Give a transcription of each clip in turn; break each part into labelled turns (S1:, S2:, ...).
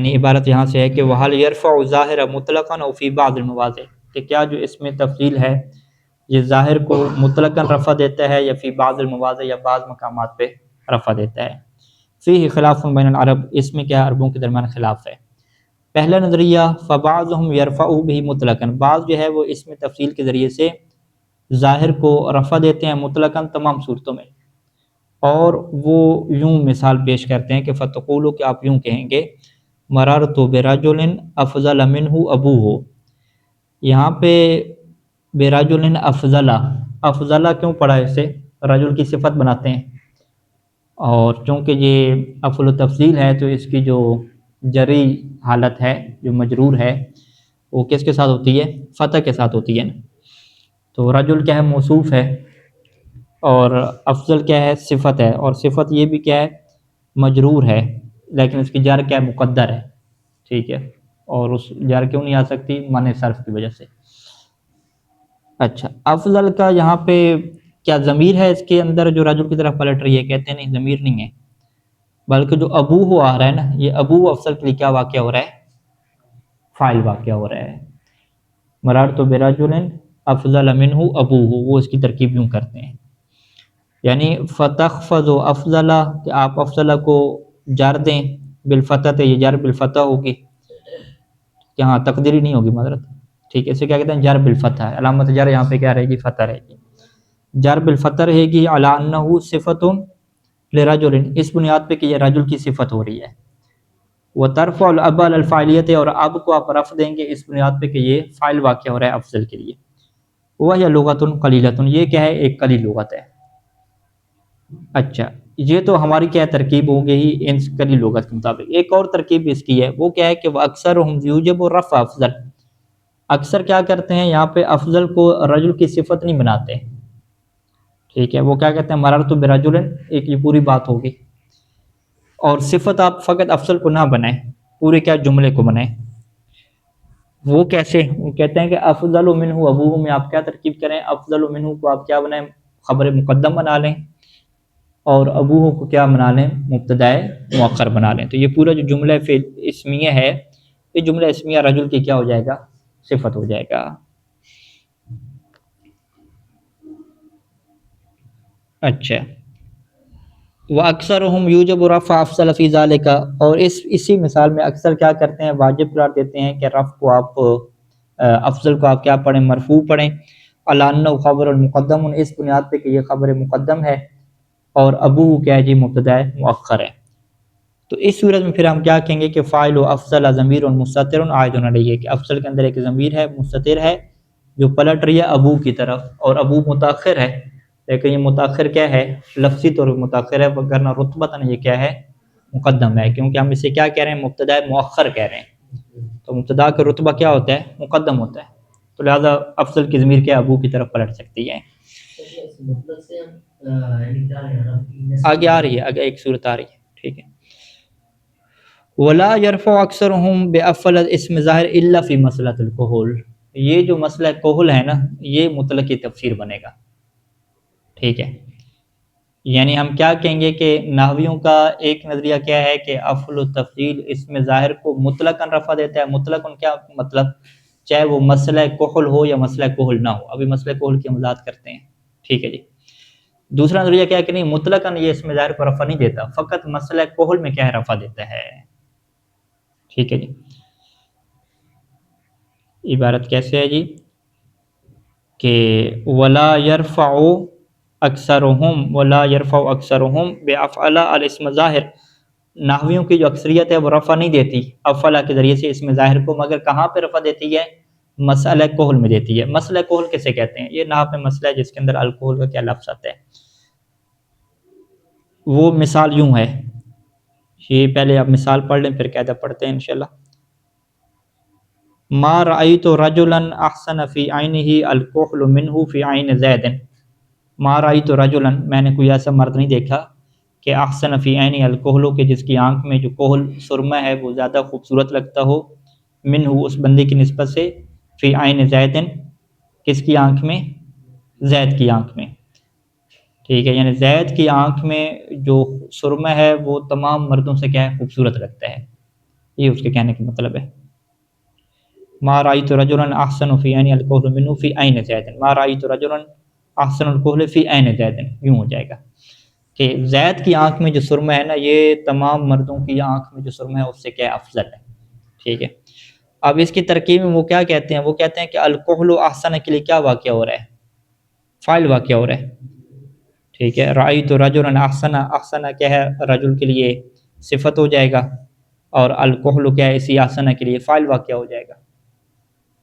S1: یعنی عبارت یہاں سے ہے کہ وَهَلْ يَرْفَعُ ظَاهِرَ مُطْلَقًا أَوْ فِي بَعْضِ الْمَوَاضِعِ، کہ کیا جو اس میں تفضیل ہے یہ ظاہر کو مطلقاً رفع دیتا ہے یا فی بعض المواضع یا بعض مقامات پہ رفع دیتا ہے۔ فیہ خلاف بین العرب، اس میں کیا عربوں کے درمیان خلاف ہے۔ پہلا نظریہ فبعضهم يرفعه به مطلقاً، بعض جو ہے وہ اس میں تفصیل کے ذریعے سے ظاہر کو رفع دیتے ہیں مطلقاً تمام صورتوں میں، اور وہ یوں مثال پیش کرتے ہیں کہ فتقولو، کہ آپ یوں کہیں گے مررت برجل افضل منہ ابوہ، یہاں پہ برجل افضل، افضل کیوں پڑھا ہے، اسے رجل کی صفت بناتے ہیں، اور چونکہ یہ افضل و تفضیل ہے تو اس کی جو جری حالت ہے جو مجرور ہے وہ کس کے ساتھ ہوتی ہے، فتح کے ساتھ ہوتی ہے نا۔ تو رجل کیا ہے، موصوف ہے، اور افضل کیا ہے، صفت ہے، اور صفت یہ بھی کیا ہے، مجرور ہے، لیکن اس کی جر کیا ہے، مقدر ہے، ٹھیک ہے، اور اس جر کیوں نہیں آ سکتی، معنی صرف کی وجہ سے۔ اچھا، افضل کا یہاں پہ کیا ضمیر ہے اس کے اندر جو رجل کی طرف پلٹ رہی ہے، کہتے ہیں نہیں، ضمیر نہیں ہے، بلکہ جو ابو ہو آ رہا ہے نا، یہ ابو افضل کے لیے کیا واقعہ ہو رہا ہے، فاعل واقعہ ہو رہا ہے۔ مررت برجل افضل منہ ابوہ، وہ اس کی ترکیب یوں کرتے ہیں، یعنی فتخفض افضل، کہ آپ افضل کو جر دیں بالفتح، یہ جر بالفتح ہوگی، کہ ہاں تقدیری نہیں ہوگی معذرت، ٹھیک ہے، اسے کیا کہتے ہیں، جر بالفتح، علامت جر یہاں پہ کیا رہے گی، فتح رہے گی، جر بالفتح رہے گی، علی انہ صفت لرجل، اس بنیاد پہ کہ یہ رجل کی صفت ہو رہی ہے، وترفع الاب علی الفاعلیت، اور اب کو آپ رفع دیں گے اس بنیاد پہ کہ یہ فاعل واقع ہو رہا ہے افضل کے لیے، وہی لغت قلیلۃ، یہ کیا ہے، ایک قلیل لغت ہے۔ اچھا، یہ تو ہماری کیا ترکیب ہو گئی ان قلیل لغت کے مطابق، ایک اور ترکیب اس کی ہے، وہ کیا ہے کہ وہ اکثرهم یوجب رفع افضل، اکثر کیا کرتے ہیں یہاں پہ افضل کو رجل کی صفت نہیں بناتے، ٹھیک ہے، وہ کیا کہتے ہیں مررت برجل، ایک یہ پوری بات ہوگی، اور صفت آپ فقط افضل کو نہ بنائیں، پورے کیا جملے کو بنائیں۔ وہ کیسے، وہ کہتے ہیں کہ افضل منہ ابوہ میں آپ کیا ترکیب کریں، افضل منہ کو آپ کیا بنائیں، خبر مقدم بنا لیں، اور ابوہ کو کیا بنا لیں، مبتدأ مؤخر بنا لیں، تو یہ پورا جو جملہ فعل اسمیہ ہے، یہ جملہ اسمیہ رجل کی کیا ہو جائے گا، صفت ہو جائے گا۔ اچھا، وَأَكْثَرُهُمْ يُوجَبُ رَفْعَ أَفْضَلَ فِي ذَلِكَ، اور اسی مثال میں اکثر کیا کرتے ہیں، واجب قرار دیتے ہیں کہ رفع کو آپ افضل کو آپ کیا پڑھیں، مرفوع پڑھیں، علی انہ خبر المقدم، اس بنیاد پہ کہ یہ خبر مقدم ہے، اور ابو کیا ہے جی، مبتدأ مؤخر ہے۔ تو اس صورت میں پھر ہم کیا کہیں گے کہ فاعل و افضل ضمیر مستتر عائد علیہ، کہ افضل کے اندر ایک ضمیر ہے مستتر ہے جو پلٹ رہی ہے ابو کی طرف، اور ابو متاخر ہے، لیکن یہ متاخر کیا ہے، لفظی طور پر متاخر ہے، وگرنہ رتبتاً یہ کیا ہے، مقدم ہے، کیونکہ ہم اسے کیا کہہ رہے ہیں، مبتدأ مؤخر کہہ رہے ہیں، تو مبتدا کا رتبہ کیا ہوتا ہے، مقدم ہوتا ہے، تو لہذا افضل کی ضمیر کیا ابو کی طرف پلٹ سکتی ہے۔ آگے آ رہی ہے، آگے ایک صورت آ رہی ہے، ٹھیک ہے۔ ولا يرفع اکثرهم بافعل اسم ظاہر الا فی مسئلۃ الکحول، یہ جو مسئلہ کحول ہے نا، یہ مطلق کی تفسیر بنے گا، ٹھیک ہے، یعنی ہم کیا کہیں گے کہ نحویوں کا ایک نظریہ کیا ہے کہ افعل التفضیل اسم ظاہر کو مطلقاً رفع دیتا ہے، مطلقاً کیا مطلب، چاہے وہ مسئلہ کحل ہو یا مسئلہ کحل نہ ہو، ابھی مسئلہ کحل کی ہم وضاحت کرتے ہیں، ٹھیک ہے جی۔ دوسرا نظریہ کیا ہے کہ نہیں، مطلقاً یہ اسم ظاہر کو رفع نہیں دیتا، فقط مسئلہ کحل میں کیا ہے، رفع دیتا ہے، ٹھیک ہے جی۔ عبارت کیسے ہے جی، کہ ولا يرفع اکثرهم، ولا يرفع اکثرهم بافعل الاسم ظاہر، نحویوں کی جو اکثریت ہے وہ رفع نہیں دیتی افعل کے ذریعے سے اسم ظاہر کو، مگر کہاں پہ رفع دیتی ہے، مسئلہ کحل میں دیتی ہے۔ مسئلہ کحل کسے کہتے ہیں، یہ نحو میں مسئلہ ہے جس کے اندر الکحل کا کیا لفظ آتا ہے، وہ مثال یوں ہے، یہ پہلے آپ مثال پڑھ لیں پھر قاعدہ پڑھتے ہیں انشاءاللہ۔ ما رأیت رجلا احسن فی عینہ الکحل منہ فی عین زید، ما رأیت رجلا، میں نے کوئی ایسا مرد نہیں دیکھا کہ احسن فی عینہ الکحل، کہ جس کی آنکھ میں جو کحل سرمہ ہے وہ زیادہ خوبصورت لگتا ہو، منہ اس بندے کی نسبت سے، فی عین زید، کس کی آنکھ میں، زید کی آنکھ میں، ٹھیک ہے، یعنی زید کی آنکھ میں جو سرمہ ہے وہ تمام مردوں سے کیا ہے، خوبصورت لگتا ہے، یہ اس کے کہنے کا مطلب ہے. ما رأيت رجلا احسن في عين الكحل منه في عين زید، ما رأيت رجلا احسن الكحل في عين زید، یوں ہو جائے گا کہ زید کی آنکھ میں جو سرمہ ہے نا، یہ تمام مردوں کی آنکھ میں جو سرمہ ہے اس سے کیا افضل ہے. ٹھیک ہے. اب اس کی ترکیب میں وہ کیا کہتے ہیں، وہ کہتے ہیں کہ الکحل احسن کے لیے کیا واقعہ ہو رہا ہے، فاعل واقعہ ہو رہا ہے. ٹھیک ہے. رأیت رجلا احسن، احسن کیا ہے رجل کے لیے صفت ہو جائے گا، اور الکحل کیا ہے اسی احسن کے لیے فاعل واقعہ ہو جائے گا.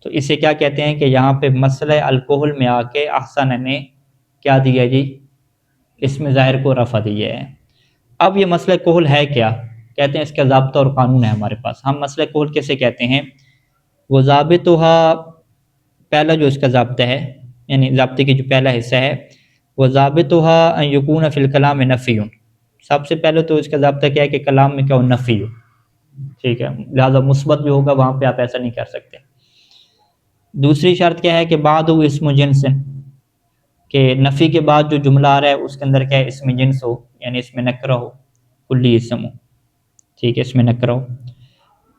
S1: تو اسے کیا کہتے ہیں کہ یہاں پہ مسئلہ الکحل میں آ کے احسن نے کیا دیا جی، اس میں ظاہر کو رفع دیا ہے. اب یہ مسئلہ کحل ہے کیا، کہتے ہیں اس کا ضابطہ اور قانون ہے ہمارے پاس. ہم مسئلہ کحل کیسے کہتے ہیں، وہ ضابطہ، پہلا جو اس کا ضابطہ ہے، یعنی ضابطے کی جو پہلا حصہ ہے، وہ ضابطہ ان یکون فی الکلام نفی. سب سے پہلے تو اس کا ضابطہ کیا ہے کہ کلام میں کیا ہو، نفی ہو. ٹھیک ہے. لہٰذا مثبت جو ہوگا وہاں پہ آپ ایسا نہیں کر سکتے. دوسری شرط کیا ہے کہ بعد ہو اسم جنس، کہ نفی کے بعد جو جملہ آ رہا ہے اس کے اندر کیا ہے اسم جنس ہو، یعنی اس میں نکرہ ہو، کلی اسم ہو. ٹھیک ہے، اس میں نکرہ ہو.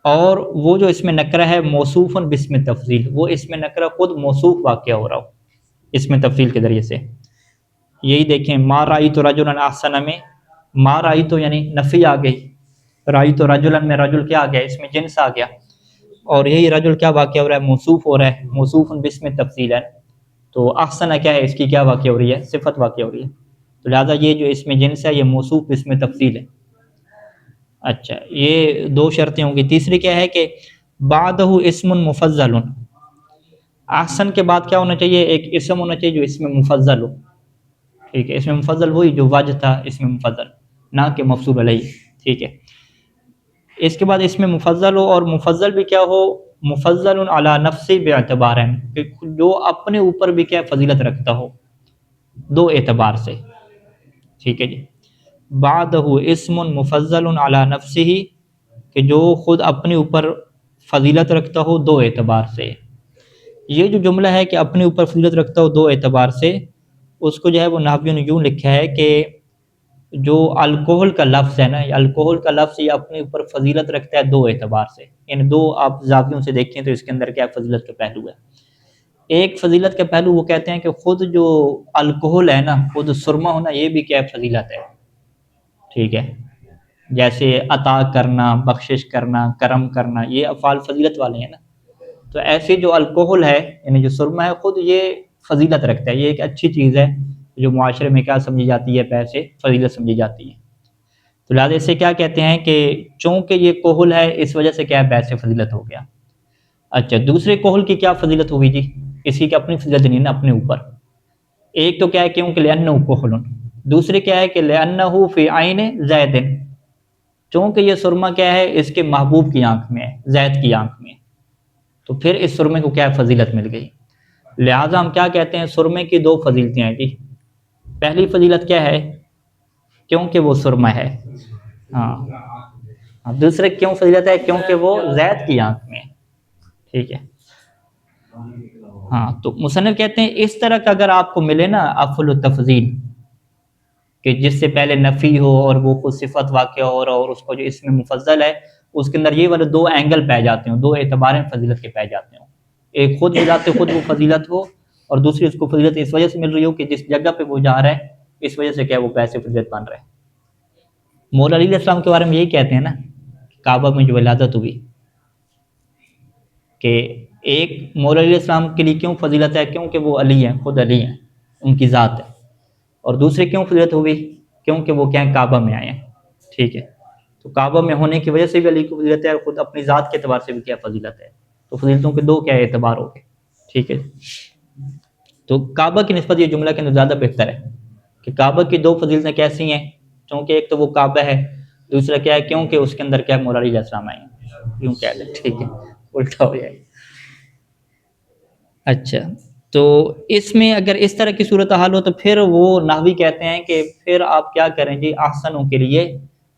S1: اور وہ جو اس میں نکرہ ہے موصوفاً باسم تفضیل، وہ اس میں نکرہ خود موصوف واقع ہو رہا ہو اس میں تفضیل کے ذریعے سے. یہی دیکھیں ما رأیت رجلا احسن میں ما رأیت یعنی نفی آ گئی، رأیت رجلا میں رجل کیا آ گیا، اس میں جنس آ گیا، اور یہی رجل کیا واقع ہو رہا ہے، موصوف ہو رہا ہے، موصوف باسم تفضیل ہے. تو احسن کیا ہے، اس کی کیا واقع ہو رہی ہے، صفت واقع ہو رہی ہے. تو لہٰذا یہ جو اس میں جنس ہے یہ موصوف باسم تفضیل ہے. اچھا، یہ دو شرطیں ہوں گی. تیسری کیا ہے کہ بعدہ اسم مفضل، احسن کے بعد کیا ہونا چاہیے، ایک اسم ہونا چاہیے جو اس میں مفضل ہو. ٹھیک ہے. اس میں مفضل وہی جو وجہ تھا اس میں مفضل، نہ کہ مفصول علیہ. ٹھیک ہے. اس کے بعد اس میں مفضل ہو، اور مفضل بھی کیا ہو، مفضل علی نفسی باعتبار ہے، کہ جو اپنے اوپر بھی کیا فضیلت رکھتا ہو دو اعتبار سے. ٹھیک ہے جی. بعدہ اسم مفضل علی نفسہ، کہ جو خود اپنے اوپر فضیلت رکھتا ہو دو اعتبار سے. یہ جو جملہ ہے کہ اپنے اوپر فضیلت رکھتا ہو دو اعتبار سے، اس کو جو ہے وہ نحویوں نے یوں لکھا ہے کہ جو الکحل کا لفظ ہے نا، الکحل کا لفظ یہ اپنے اوپر فضیلت رکھتا ہے دو اعتبار سے. یعنی دو آپ زاویوں سے دیکھیں تو اس کے اندر کیا فضیلت کا پہلو ہے. ایک فضیلت کا پہلو وہ کہتے ہیں کہ خود جو الکحل ہے نا، خود سرما ہونا، یہ بھی کیا فضیلت ہے. ٹھیک ہے. جیسے عطا کرنا، بخشش کرنا، کرم کرنا، یہ افعال فضیلت والے ہیں نا. تو ایسے جو الکحل ہے یعنی جو سرما ہے، خود یہ فضیلت رکھتا ہے، یہ ایک اچھی چیز ہے جو معاشرے میں کیا سمجھی جاتی ہے، پیسے فضیلت سمجھی جاتی ہے. تو لہٰذا اسے کیا کہتے ہیں کہ چونکہ یہ کحل ہے اس وجہ سے کیا ہے پیسے فضیلت ہو گیا. اچھا، دوسرے کحل کی کیا فضیلت ہوگی جی، اسی کی اپنی فضیلت نہیں نا اپنے اوپر. ایک تو کیا ہے کیونکہ لأنہ کحل، دوسرے کیا ہے کہ لأنہ فی عین زید، چونکہ یہ سرما کیا ہے اس کے محبوب کی آنکھ میں ہے، زید کی آنکھ میں، تو پھر اس سرمے کو کیا فضیلت مل گئی. لہٰذا ہم کیا کہتے ہیں، سرمے کی دو فضیلتیں ہیں جی. پہلی فضیلت کیا ہے، کیونکہ وہ سرما ہے. ہاں، دوسرے کیوں فضیلت ہے، کیونکہ وہ زید کی آنکھ میں ہے. ٹھیک ہے. ہاں، تو مصنف کہتے ہیں اس طرح کا اگر آپ کو ملے نا افعل التفضیل، کہ جس سے پہلے نفی ہو اور وہ خود صفت واقع ہو اور اس کو جو اس میں مفضل ہے اس کے اندر یہ والے دو اینگل پائے جاتے ہیں، دو اعتبار فضیلت کے پائے جاتے ہیں. ایک خود بذات خود وہ فضیلت ہو، اور دوسری اس کو فضیلت اس وجہ سے مل رہی ہو کہ جس جگہ پہ وہ جا رہا ہے اس وجہ سے کیا وہ پیسے فضیلت بن رہے ہیں. مولا علی علیہ السلام کے بارے میں یہی کہتے ہیں نا، کعبہ میں جو ولادت ہوئی، کہ ایک مولا علیہ السلام کے لیے کیوں فضیلت ہے، کیونکہ وہ علی ہیں، خود علی ہیں، ان کی ذات ہے. اور دوسرے کیوں فضیلت ہوئی، کیونکہ وہ کیا ہیں کعبہ میں آئے ہیں. ٹھیک ہے. تو کعبہ میں ہونے کی وجہ سے بھی علی کو فضیلت ہے، اور خود اپنی ذات کے اعتبار سے بھی کیا فضیلت ہے. تو فضیلتوں کے دو کیا اعتبار ہو گئے. ٹھیک ہے. تو کعبہ کی نسبت یہ جملہ کے اندر زیادہ بہتر ہے کہ کعبہ کی دو فضیلتیں کیسی ہیں، چونکہ ایک تو وہ کعبہ ہے، دوسرا کیا ہے کیونکہ اس کے اندر کیا مولا علی علیہ السلام آئے ہیں، یوں کہہ لیں. ٹھیک ہے، الٹا ہو جائے. اچھا، تو اس میں اگر اس طرح کی صورتحال ہو تو پھر وہ نحوی کہتے ہیں کہ پھر آپ کیا کریں جی، احسنوں کے لیے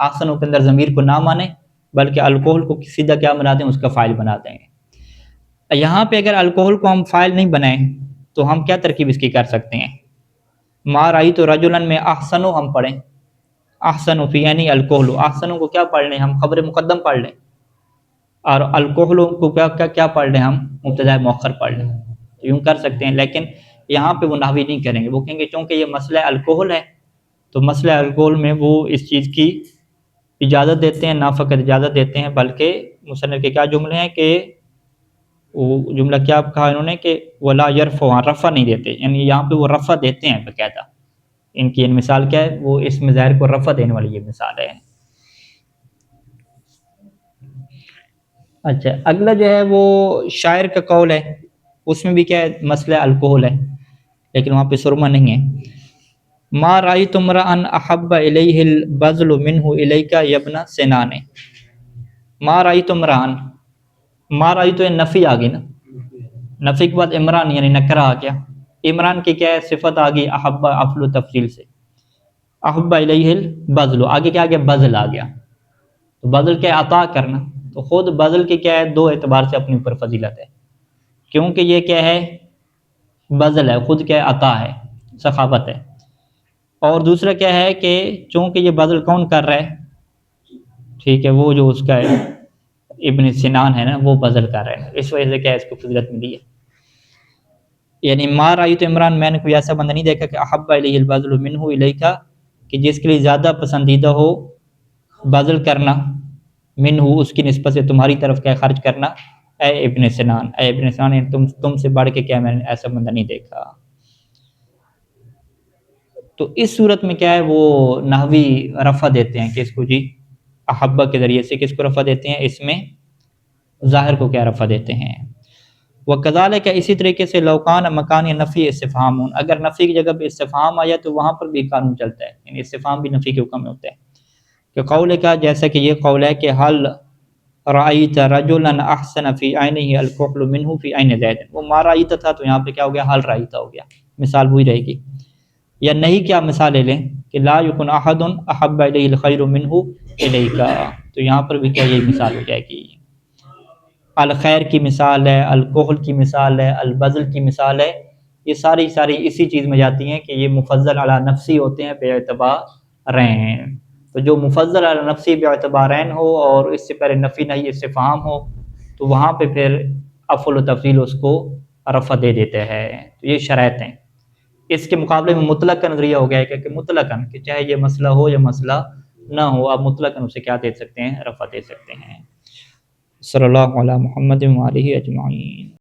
S1: احسنوں کے اندر ضمیر کو نہ مانیں بلکہ الکحل کو سیدھا کیا بنا دیں، اس کا فاعل بنا دیں گے. یہاں پہ اگر الکحل کو ہم فاعل نہیں بنائیں تو ہم کیا ترکیب اس کی کر سکتے ہیں، ما رأیت رجلا میں احسنوں ہم پڑھیں، احسن فی یعنی الکحل، احسنوں کو کیا پڑھ لیں ہم، خبر مقدم پڑھ لیں. اور الکحل کو کیا پڑھ لیں ہم مبتدا مؤخر پڑھ لیں، یوں کر سکتے ہیں، لیکن یہاں پہ وہ نحوی نہیں کریں گے، وہ کہیں گے چونکہ یہ مسئلہ الکحل ہے تو مسئلہ الکحل میں وہ اس چیز کی اجازت دیتے ہیں، نہ فقط اجازت دیتے ہیں بلکہ مصنف کے کیا جملے ہیں کہ وہ جملہ کیا کہا انہوں نے کہ ولا یرفع، رفع نہیں دیتے، یعنی یہاں پہ وہ رفع دیتے ہیں باقاعدہ. ان کی مثال کیا ہے، وہ اسم ظاہر کو رفع دینے والی یہ مثال ہے. اچھا اگلا جو ہے وہ شاعر کا قول ہے، اس میں بھی کیا ہے مسئلہ الکحل ہے، لیکن وہاں پہ سرما نہیں ہے. ما رأیت امرأ احب الیہ البذل منہ الیک یا ابن سنان. ما رأیت امرأ، ما رأیت تو نفی آ گئی نا، نفی کے بعد عمران یعنی نکرہ آ گیا. عمران کی کیا ہے صفت آ گئی احب افل و تفضیل سے، احب الیہ البذل، آگے کیا آ گیا بذل آ گیا. تو بذل کیا ہے عطا کرنا، تو خود بذل کی کیا ہے دو اعتبار سے اپنے اوپر فضیلت ہے، کیونکہ یہ کیا ہے بذل ہے، خود کیا ہے عطا ہے، سخاوت ہے. اور دوسرا کیا ہے کہ چونکہ یہ بذل کون کر رہا ہے، ٹھیک ہے وہ جو اس کا ہے ابن سنان ہے نا وہ بذل کر رہا ہے، اس وجہ سے کیا ہے اس کو فضیلت ملی ہے. یعنی ما رأیت عمران، میں نے کوئی ایسا بندہ نہیں دیکھا کہ احب الیہ البذل منہ الیک، کہ جس کے لیے زیادہ پسندیدہ ہو بذل کرنا، منہ اس کی نسبت سے تمہاری طرف کیا خرچ کرنا، اے ابن سنان، اے ابن سنان یعنی تم سے بڑھ کے کیا میں نے ایسا بندہ نہیں دیکھا. تو اس صورت میں کیا ہے وہ نحوی رفع دیتے ہیں کہ اس کو جی احبہ کے ذریعے سے کس کو رفع دیتے ہیں، اس میں ظاہر کو کیا رفع دیتے ہیں. وَكَذَلِكَ، اسی طریقے سے لوکان مکان نفی استفہام، اگر نفی کی جگہ پہ استفہام آیا تو وہاں پر بھی قانون چلتا ہے، یعنی استفہام بھی نفی کے حکم میں ہوتا ہے. کہ قول کا جیسا کہ یہ قول ہے کہ حل رأیت رجلا احسن فی عینہ الکحل منہ فی عین زید، وہ ما رأیت تھا تو یہاں پہ کیا ہو گیا حل رأیت ہو گیا، مثال وہی رہے گی. یا نہیں کیا مثال لے لیں کہ لا یکن احد احب الیہ الخیر منہ الیک، تو یہاں پر بھی کیا یہی مثال ہو جائے گی. الخیر کی مثال ہے، الکحل کی مثال ہے، البذل کی مثال ہے، یہ ساری اسی چیز میں جاتی ہیں کہ یہ مفضل علی نفسی ہوتے ہیں بے اعتبار رین. تو جو مفضل علی نفسی بے اعتبار رین ہو اور اس سے پہلے نفی نہیں استفہام ہو تو وہاں پہ پھر افعل و تفضیل اس کو رفع دے دیتے ہیں. تو یہ شرائط ہیں. اس کے مقابلے میں مطلق کا نظریہ ہو گیا ہے کہ مطلقاً کہ چاہے یہ مسئلہ ہو یا مسئلہ نہ ہو آپ مطلقاً اسے کیا دے سکتے ہیں، رفع دے سکتے ہیں. صلی اللہ علی محمد و آلہ اجمعین.